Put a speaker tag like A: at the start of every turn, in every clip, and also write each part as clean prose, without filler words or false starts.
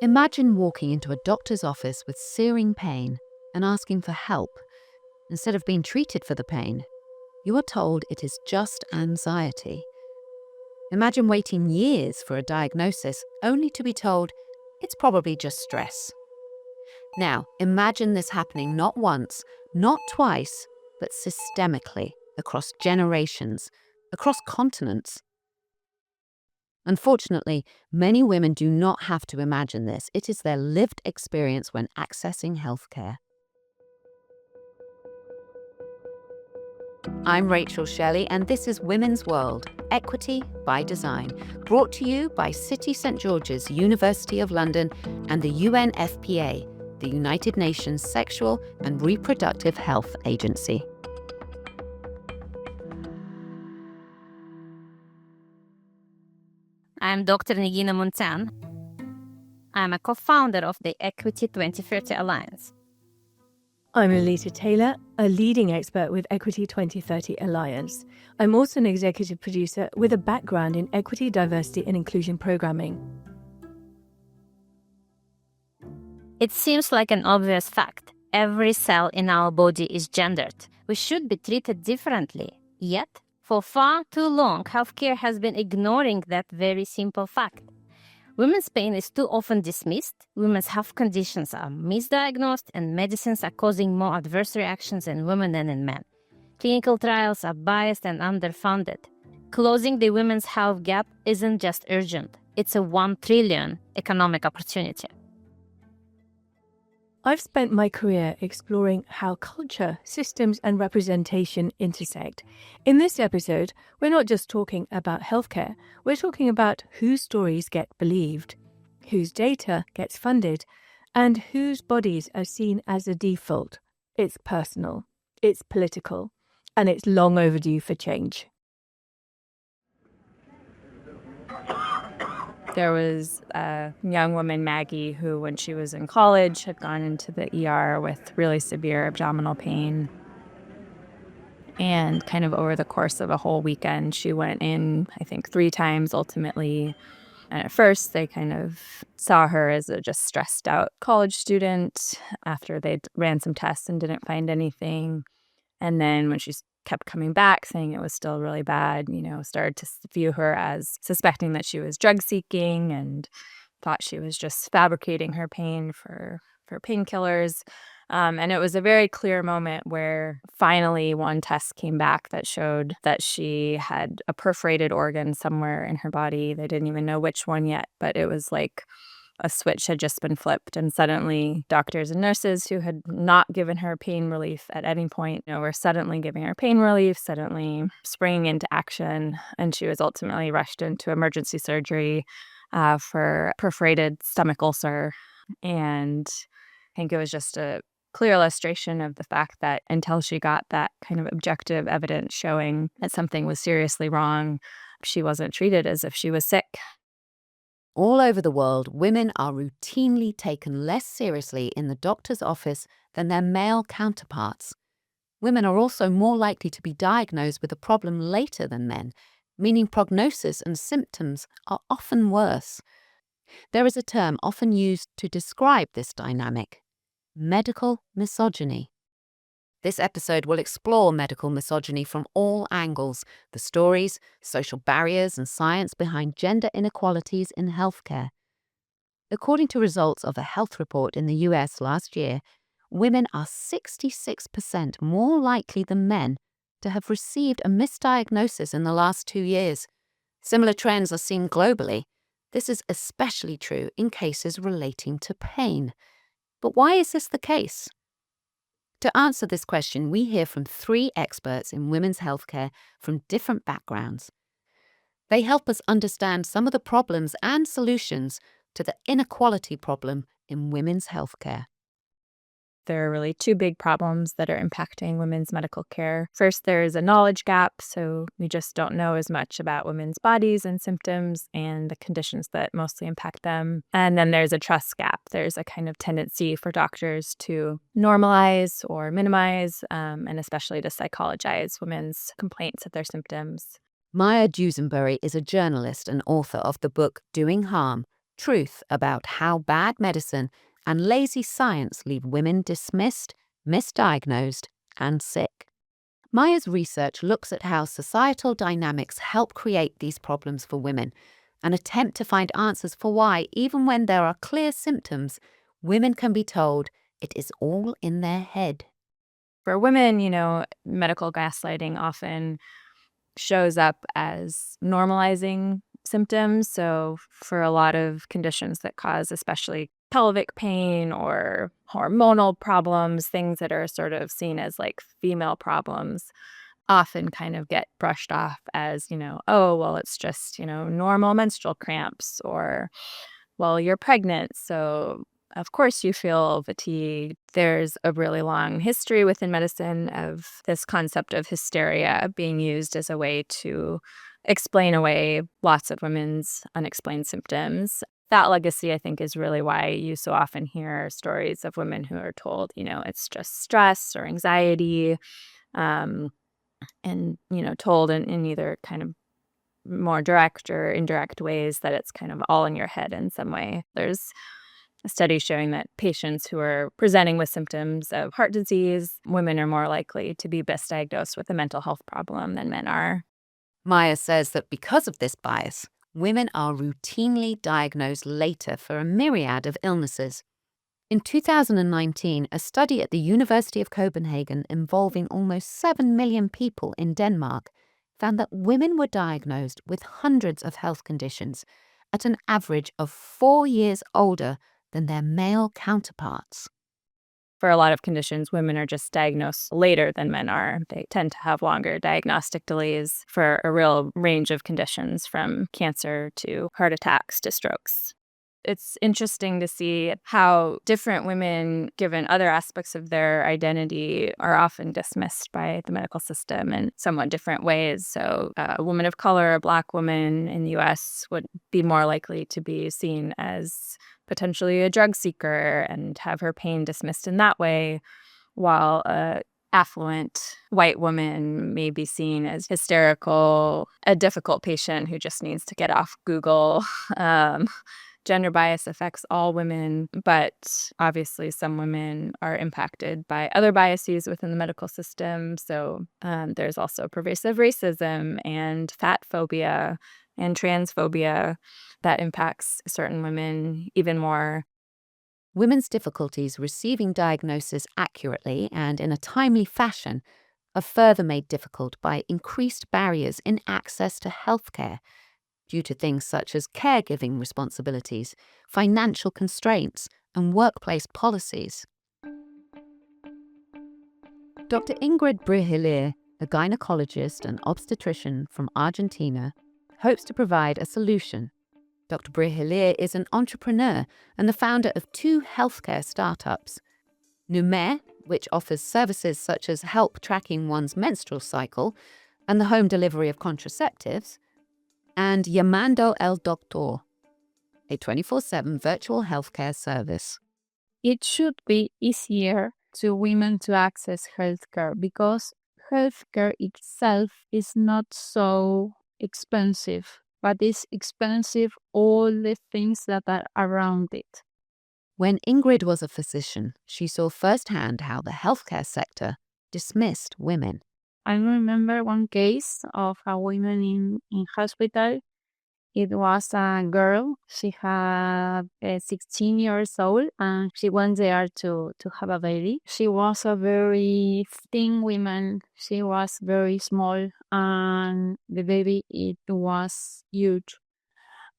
A: Imagine walking into a doctor's office with searing pain and asking for help. Instead of being treated for the pain, you are told it is just anxiety. Imagine waiting years for a diagnosis only to be told it's probably just stress. Now, imagine this happening not once, not twice, but systemically, across generations, across continents. Unfortunately, many women do not have to imagine this. It is their lived experience when accessing healthcare. I'm Rachel Shelley, and this is Women's World, Equity by Design, brought to you by City St George's, University of London, and the UNFPA, the United Nations Sexual and Reproductive Health Agency.
B: I'm Dr. Nigina Muntean. I'm a co-founder of the Equity 2030 Alliance.
C: I'm Alita Taylor, a leading expert with Equity 2030 Alliance. I'm also an executive producer with a background in equity, diversity, and inclusion programming.
B: It seems like an obvious fact. Every cell in our body is gendered. We should be treated differently. Yet, for far too long, healthcare has been ignoring that very simple fact. Women's pain is too often dismissed, women's health conditions are misdiagnosed, and medicines are causing more adverse reactions in women than in men. Clinical trials are biased and underfunded. Closing the women's health gap isn't just urgent, it's a $1 trillion economic opportunity.
C: I've spent my career exploring how culture, systems, and representation intersect. In this episode, we're not just talking about healthcare, we're talking about whose stories get believed, whose data gets funded, and whose bodies are seen as a default. It's personal, it's political, and it's long overdue for change.
D: There was a young woman, Maggie, who when she was in college had gone into the ER with really severe abdominal pain. And kind of over the course of a whole weekend, she went in, I think, 3 times ultimately. And at first, they kind of saw her as a just stressed out college student after they ran some tests and didn't find anything. And then when she kept coming back saying it was still really bad, started to view her as suspecting that she was drug seeking and thought she was just fabricating her pain for painkillers. And it was a very clear moment where finally one test came back that showed that she had a perforated organ somewhere in her body. They didn't even know which one yet, but it was like a switch had just been flipped, and suddenly doctors and nurses who had not given her pain relief at any point, were suddenly giving her pain relief, suddenly springing into action, and she was ultimately rushed into emergency surgery for perforated stomach ulcer. And I think it was just a clear illustration of the fact that until she got that kind of objective evidence showing that something was seriously wrong, she wasn't treated as if she was sick.
A: All over the world, women are routinely taken less seriously in the doctor's office than their male counterparts. Women are also more likely to be diagnosed with a problem later than men, meaning prognosis and symptoms are often worse. There is a term often used to describe this dynamic: medical misogyny. This episode will explore medical misogyny from all angles, the stories, social barriers, and science behind gender inequalities in healthcare. According to results of a health report in the US last year, women are 66% more likely than men to have received a misdiagnosis in the last 2 years. Similar trends are seen globally. This is especially true in cases relating to pain. But why is this the case? To answer this question, we hear from 3 experts in women's healthcare from different backgrounds. They help us understand some of the problems and solutions to the inequality problem in women's healthcare.
D: There are really 2 big problems that are impacting women's medical care. First, there is a knowledge gap, so we just don't know as much about women's bodies and symptoms and the conditions that mostly impact them. And then there's a trust gap. There's a kind of tendency for doctors to normalize or minimize, and especially to psychologize women's complaints of their symptoms.
A: Maya Dusenbery is a journalist and author of the book Doing Harm: truth about how bad medicine and lazy science leave women dismissed, misdiagnosed, and sick. Maya's research looks at how societal dynamics help create these problems for women and attempt to find answers for why, even when there are clear symptoms, women can be told it is all in their head.
D: For women, medical gaslighting often shows up as normalizing symptoms. So for a lot of conditions that cause especially pelvic pain or hormonal problems, things that are sort of seen as like female problems, often kind of get brushed off as, oh, well, it's just, normal menstrual cramps, or, well, you're pregnant, so of course you feel fatigued. There's a really long history within medicine of this concept of hysteria being used as a way to explain away lots of women's unexplained symptoms. That legacy, I think, is really why you so often hear stories of women who are told, it's just stress or anxiety, and, told in either kind of more direct or indirect ways that it's kind of all in your head in some way. There's a study showing that patients who are presenting with symptoms of heart disease, women are more likely to be misdiagnosed with a mental health problem than men are.
A: Maya says that because of this bias, women are routinely diagnosed later for a myriad of illnesses. In 2019, a study at the University of Copenhagen involving almost 7 million people in Denmark found that women were diagnosed with hundreds of health conditions at an average of 4 years older than their male counterparts.
D: For a lot of conditions, women are just diagnosed later than men are. They tend to have longer diagnostic delays for a real range of conditions, from cancer to heart attacks to strokes. It's interesting to see how different women, given other aspects of their identity, are often dismissed by the medical system in somewhat different ways. So a woman of color, a Black woman in the U.S. would be more likely to be seen as potentially a drug seeker and have her pain dismissed in that way, while a affluent white woman may be seen as hysterical, a difficult patient who just needs to get off Google. Gender bias affects all women, but obviously some women are impacted by other biases within the medical system. So there's also pervasive racism and fat phobia and transphobia that impacts certain women even more.
A: Women's difficulties receiving diagnosis accurately and in a timely fashion are further made difficult by increased barriers in access to healthcare, due to things such as caregiving responsibilities, financial constraints, and workplace policies. Dr. Ingrid Briggiler, a gynecologist and obstetrician from Argentina, hopes to provide a solution. Dr. Briggiler is an entrepreneur and the founder of 2 healthcare startups, Nume, which offers services such as help tracking one's menstrual cycle and the home delivery of contraceptives, and Llamando el Doctor, a 24/7 virtual healthcare service.
E: It should be easier to women to access healthcare because healthcare itself is not so expensive, but it's expensive all the things that are around it.
A: When Ingrid was a physician, she saw firsthand how the healthcare sector dismissed women.
E: I remember one case of a woman in hospital. It was a girl. She had 16 years old and she went there to have a baby. She was a very thin woman. She was very small and the baby, it was huge.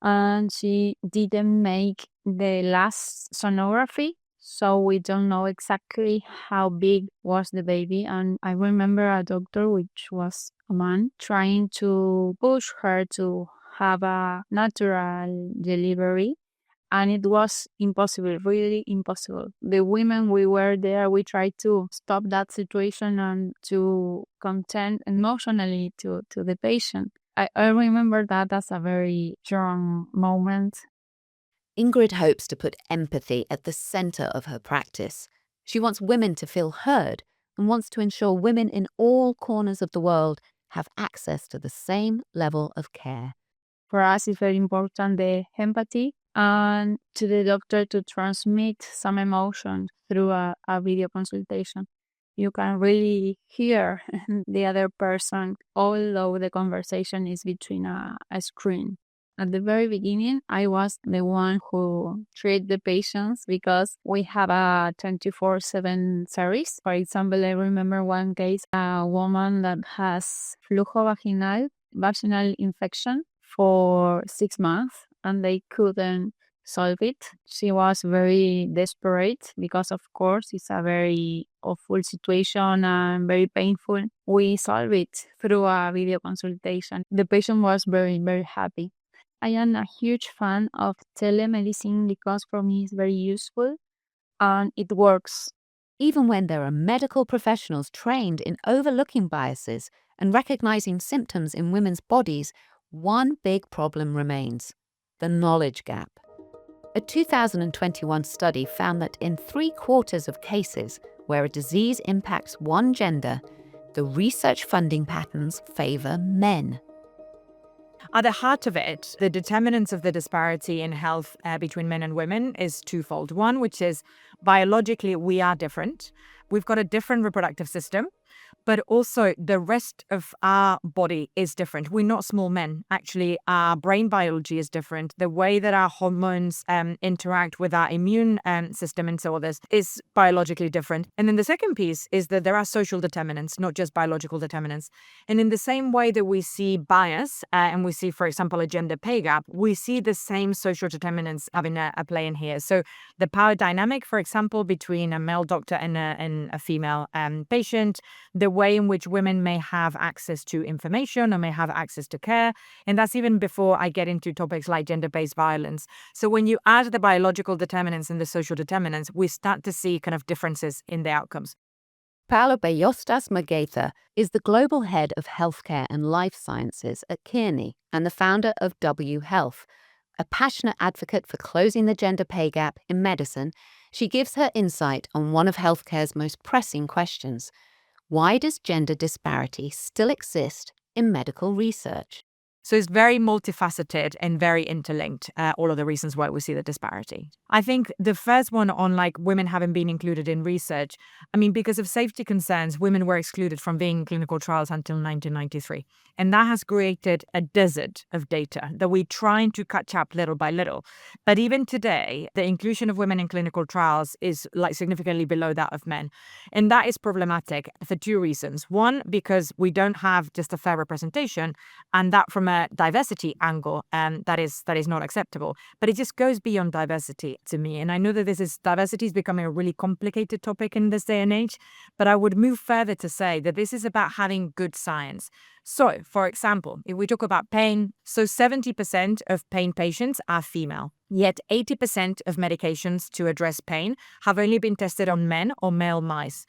E: And she didn't make the last sonography, so we don't know exactly how big was the baby. And I remember a doctor, which was a man, trying to push her to have a natural delivery, and it was impossible, really impossible. The women we were there, we tried to stop that situation and to contend emotionally to the patient. I remember that as a very strong moment.
A: Ingrid hopes to put empathy at the center of her practice. She wants women to feel heard and wants to ensure women in all corners of the world have access to the same level of care.
E: For us, it's very important, the empathy, and to the doctor to transmit some emotion through a video consultation. You can really hear the other person, although the conversation is between a screen. At the very beginning, I was the one who treated the patients because we have a 24/7 service. For example, I remember one case, a woman that has vaginal infection for 6 months, and they couldn't solve it. She was very desperate because, of course, it's a very awful situation and very painful. We solved it through a video consultation. The patient was very, very happy. I am a huge fan of telemedicine because for me it's very useful and it works.
A: Even when there are medical professionals trained in overlooking biases and recognizing symptoms in women's bodies, one big problem remains: the knowledge gap. A 2021 study found that in 3/4 of cases where a disease impacts one gender, the research funding patterns favor men.
F: At the heart of it, the determinants of the disparity in health between men and women is twofold. One, which is biologically we are different. We've got a different reproductive system, but also the rest of our body is different. We're not small men. Actually, our brain biology is different. The way that our hormones interact with our immune system and so on is biologically different. And then the second piece is that there are social determinants, not just biological determinants. And in the same way that we see bias and we see, for example, a gender pay gap, we see the same social determinants having a play in here. So the power dynamic, for example, between a male doctor and a female patient, the way in which women may have access to information or may have access to care. And that's even before I get into topics like gender-based violence. So when you add the biological determinants and the social determinants, we start to see kind of differences in the outcomes.
A: Paula Bellostas-Muguerza is the global head of healthcare and life sciences at Kearney and the founder of W Health. A passionate advocate for closing the gender pay gap in medicine, she gives her insight on one of healthcare's most pressing questions: why does gender disparity still exist in medical research?
F: So it's very multifaceted and very interlinked, all of the reasons why we see the disparity. I think the first one on like women having been included in research, I mean, because of safety concerns, women were excluded from being in clinical trials until 1993. And that has created a desert of data that we're trying to catch up little by little. But even today, the inclusion of women in clinical trials is like significantly below that of men. And that is problematic for two reasons. One, because we don't have just a fair representation, and that from a diversity angle, that is not acceptable. But it just goes beyond diversity to me. And I know that diversity is becoming a really complicated topic in this day and age, but I would move further to say that this is about having good science. So, for example, if we talk about pain, so 70% of pain patients are female, yet 80% of medications to address pain have only been tested on men or male mice.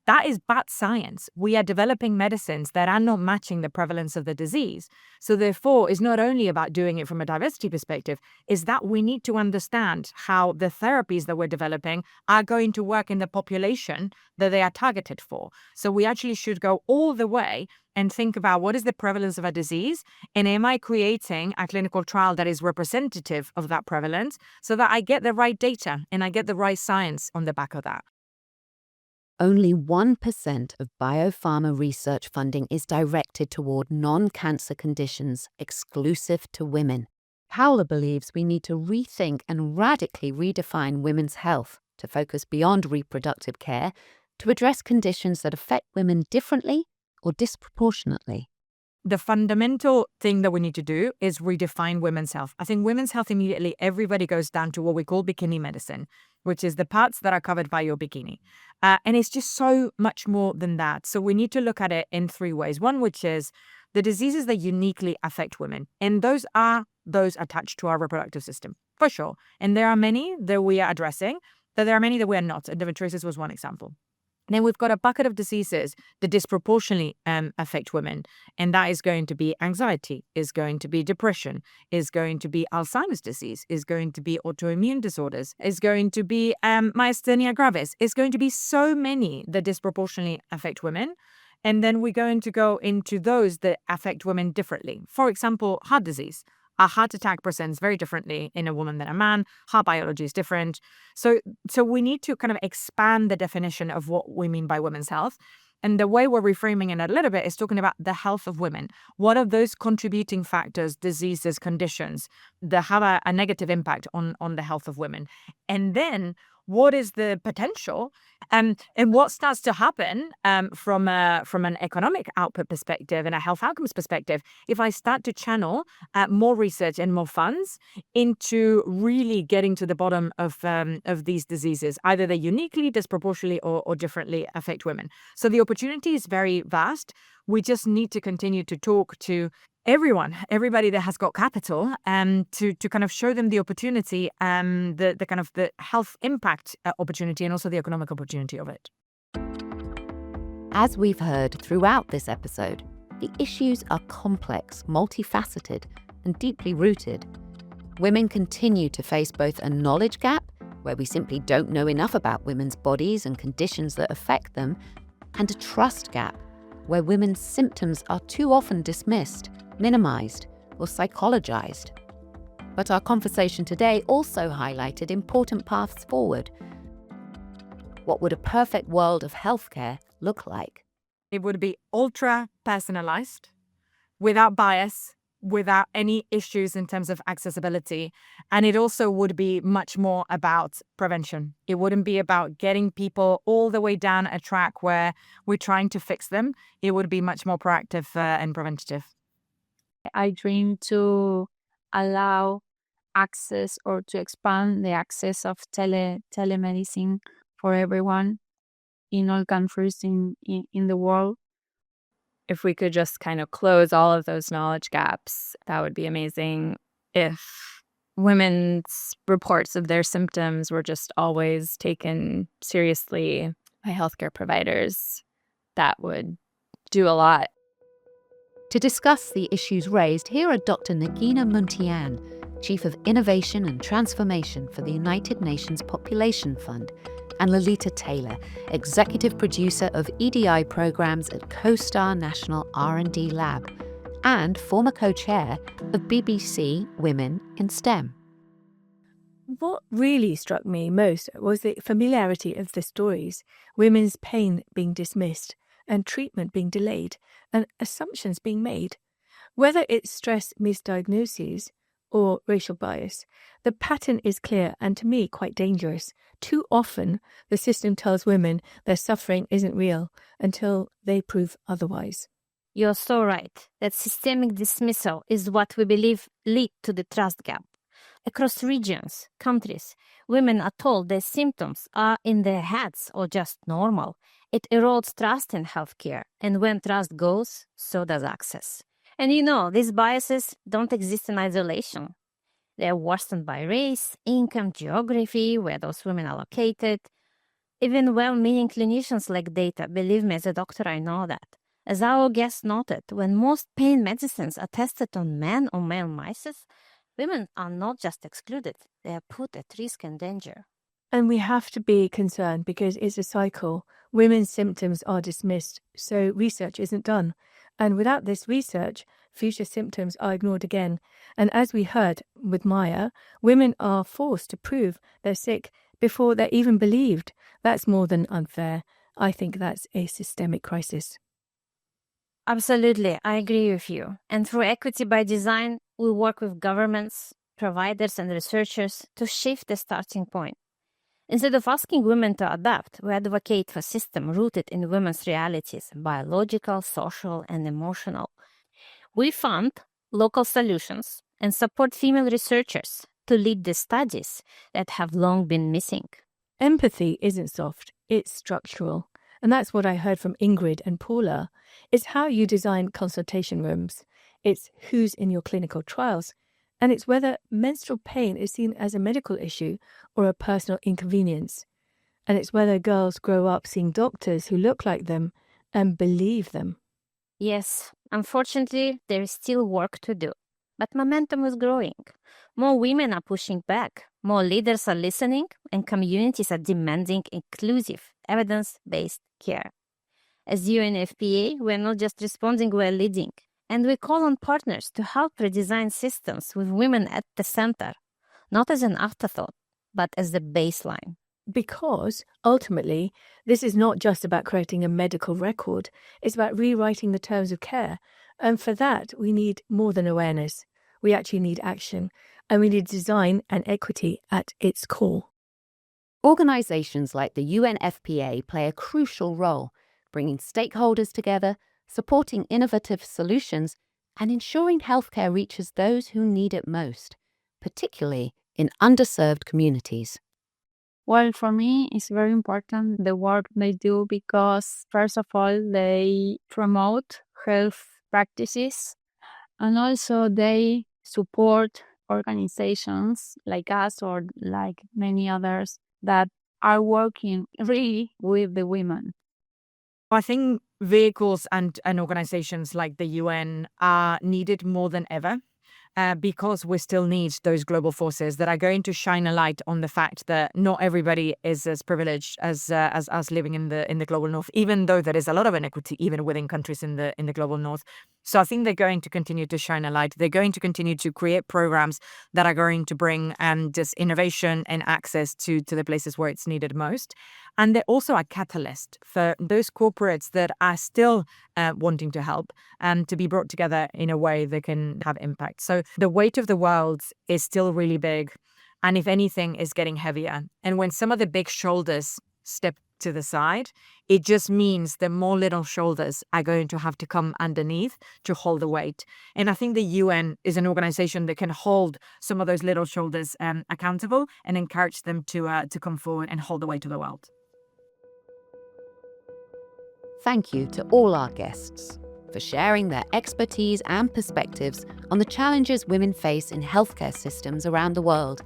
F: That is bad science. We are developing medicines that are not matching the prevalence of the disease. So therefore, it's not only about doing it from a diversity perspective, is that we need to understand how the therapies that we're developing are going to work in the population that they are targeted for. So we actually should go all the way and think about what is the prevalence of a disease, and am I creating a clinical trial that is representative of that prevalence so that I get the right data and I get the right science on the back of that.
A: Only 1% of biopharma research funding is directed toward non-cancer conditions exclusive to women. Paula believes we need to rethink and radically redefine women's health to focus beyond reproductive care to address conditions that affect women differently or disproportionately.
F: The fundamental thing that we need to do is redefine women's health. I think women's health immediately, everybody goes down to what we call bikini medicine, which is the parts that are covered by your bikini. And it's just so much more than that. So we need to look at it in three ways. One, which is the diseases that uniquely affect women. And those are those attached to our reproductive system, for sure. And there are many that we are addressing, but there are many that we are not. Endometriosis was one example. Then we've got a bucket of diseases that disproportionately affect women. And that is going to be anxiety, is going to be depression, is going to be Alzheimer's disease, is going to be autoimmune disorders, is going to be myasthenia gravis. It's going to be so many that disproportionately affect women. And then we're going to go into those that affect women differently. For example, heart disease. A heart attack presents very differently in a woman than a man. Heart biology is different. So we need to kind of expand the definition of what we mean by women's health. And the way we're reframing it a little bit is talking about the health of women. What are those contributing factors, diseases, conditions that have a negative impact on the health of women? And then what is the potential and what starts to happen from an economic output perspective and a health outcomes perspective if I start to channel more research and more funds into really getting to the bottom of these diseases, either they uniquely, disproportionately, or differently affect women. So the opportunity is very vast. We just need to continue to talk to everybody that has got capital, to kind of show them the opportunity, the kind of the health impact opportunity and also the economic opportunity of it.
A: As we've heard throughout this episode, the issues are complex, multifaceted, and deeply rooted. Women continue to face both a knowledge gap, where we simply don't know enough about women's bodies and conditions that affect them, and a trust gap, where women's symptoms are too often dismissed, minimized, or psychologized. But our conversation today also highlighted important paths forward. What would a perfect world of healthcare look like?
F: It would be ultra personalized, without bias, without any issues in terms of accessibility. And it also would be much more about prevention. It wouldn't be about getting people all the way down a track where we're trying to fix them. It would be much more proactive and preventative.
E: I dream to allow access or to expand the access of telemedicine for everyone in all countries in the world.
D: If we could just kind of close all of those knowledge gaps, that would be amazing. If women's reports of their symptoms were just always taken seriously by healthcare providers, that would do a lot.
A: To discuss the issues raised, here are Dr. Nagina Muntean, Chief of Innovation and Transformation for the United Nations Population Fund, and Lolita Taylor, Executive Producer of EDI programs at CoStar National R&D Lab, and former co-chair of BBC Women in STEM.
C: What really struck me most was the familiarity of the stories, women's pain being dismissed and treatment being delayed and assumptions being made. Whether it's stress misdiagnoses or racial bias, the pattern is clear and to me quite dangerous. Too often, the system tells women their suffering isn't real until they prove otherwise.
B: You're so right that systemic dismissal is what we believe lead to the trust gap. Across regions, countries, women are told their symptoms are in their heads or just normal. It erodes trust in healthcare, and when trust goes, so does access. And these biases don't exist in isolation. They are worsened by race, income, geography, where those women are located. Even well-meaning clinicians lack data. Believe me, as a doctor, I know that. As our guest noted, when most pain medicines are tested on men or male mice, women are not just excluded, they are put at risk and danger.
C: And we have to be concerned because it's a cycle. Women's symptoms are dismissed, so research isn't done. And without this research, future symptoms are ignored again. And as we heard with Maya, women are forced to prove they're sick before they're even believed. That's more than unfair. I think that's a systemic crisis.
B: Absolutely, I agree with you. And through Equity by Design, we work with governments, providers, and researchers to shift the starting point. Instead of asking women to adapt, we advocate for a system rooted in women's realities, biological, social, and emotional. We fund local solutions and support female researchers to lead the studies that have long been missing.
C: Empathy isn't soft, it's structural. And that's what I heard from Ingrid and Paula. It's how you design consultation rooms. It's who's in your clinical trials. And it's whether menstrual pain is seen as a medical issue or a personal inconvenience. And it's whether girls grow up seeing doctors who look like them and believe them.
B: Yes, unfortunately, there is still work to do. But momentum is growing. More women are pushing back, more leaders are listening, and communities are demanding inclusive, evidence-based care. As UNFPA, we're not just responding, we're leading. And we call on partners to help redesign systems with women at the center, not as an afterthought, but as the baseline.
C: Because ultimately, this is not just about creating a medical record, it's about rewriting the terms of care. And for that, we need more than awareness. We actually need action, and we need design and equity at its core.
A: Organisations like the UNFPA play a crucial role, bringing stakeholders together, supporting innovative solutions, and ensuring healthcare reaches those who need it most, particularly in underserved communities.
E: Well, for me, it's very important the work they do because, first of all, they promote health practices and also they support organizations like us or like many others that are working really with the women.
F: I think vehicles and organizations like the UN are needed more than ever. Because we still need those global forces that are going to shine a light on the fact that not everybody is as privileged as us living in the global north, even though there is a lot of inequity even within countries in the global north. So I think they're going to continue to shine a light. They're going to continue to create programs that are going to bring just innovation and access to the places where it's needed most. And they're also a catalyst for those corporates that are still wanting to help and to be brought together in a way that can have impact. So the weight of the world is still really big. And if anything, is getting heavier. And when some of the big shoulders step to the side, it just means that more little shoulders are going to have to come underneath to hold the weight. And I think the UN is an organization that can hold some of those little shoulders accountable and encourage them to come forward and hold the weight of the world.
A: Thank you to all our guests for sharing their expertise and perspectives on the challenges women face in healthcare systems around the world.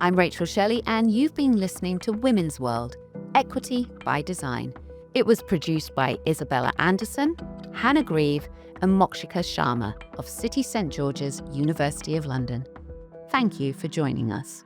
A: I'm Rachel Shelley, and you've been listening to Women's World, Equity by Design. It was produced by Isabella Anderson, Hannah Grieve, and Mokshika Sharma of City St George's, University of London. Thank you for joining us.